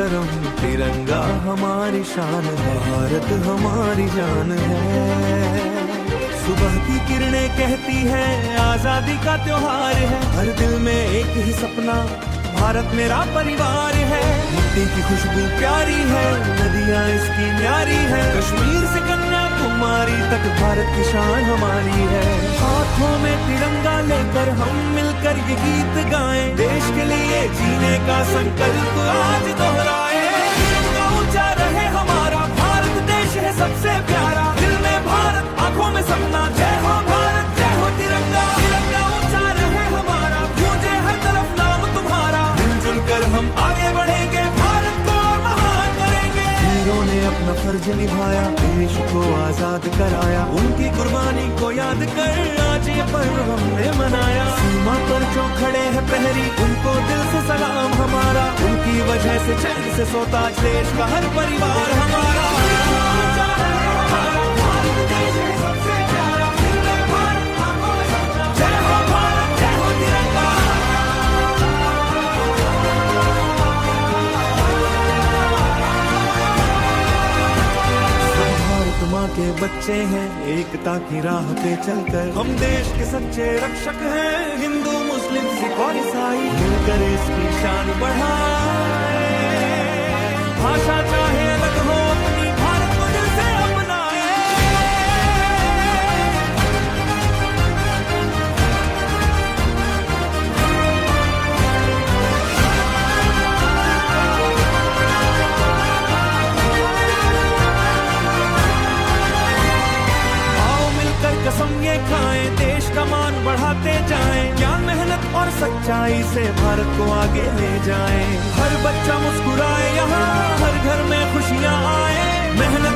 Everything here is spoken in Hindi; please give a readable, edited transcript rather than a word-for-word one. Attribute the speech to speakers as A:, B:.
A: करम, तिरंगा हमारी शान है, भारत हमारी जान है। सुबह की किरणें कहती है आजादी का त्योहार है, हर दिल में एक ही सपना, भारत मेरा परिवार है। मिट्टी की खुशबू प्यारी है, नदियाँ इसकी न्यारी है, कश्मीर से कन्याकुमारी तक भारत की शान हमारी है। हाथों में तिरंगा लेकर हम मिलकर ये गीत गाएं, देश के लिए जीने का संकल्प आज दोहराएं। तिरंगा ऊंचा रहे हमारा, भारत देश है सबसे प्यारा, दिल में भारत, आंखों में सपना, जय हो भारत, जय हो तिरंगा। तिरंगा ऊंचा रहे हमारा, गूंजे हर तरफ नाम तुम्हारा, मिलजुल कर हम आगे बढ़ेंगे, भारत को और महान करेंगे। वीरों ने अपना फर्ज निभाया, देश को आजाद कराया, उनकी कुर्बानी को याद कर आज ये पर्व हमने मनाया। सीमा पर जो खड़े हैं प्रहरी, उनको दिल से सलाम हमारा, उनकी वजह से चैन से सोता देश का हर परिवार हमारा। माँ के बच्चे हैं, एकता की राह पे चलकर हम देश के सच्चे रक्षक हैं। हिंदू मुस्लिम सिख और ईसाई मिलकर इसकी शान बढ़ाए। भाषा चाहे अलग हो, अपनी भारत को दिल से अपनाए। कसम ये खाएं, देश का मान बढ़ाते जाएं, ज्ञान मेहनत और सच्चाई से भारत को आगे ले जाएं। हर बच्चा मुस्कुराए यहाँ, हर घर में खुशियाँ आए, मेहनत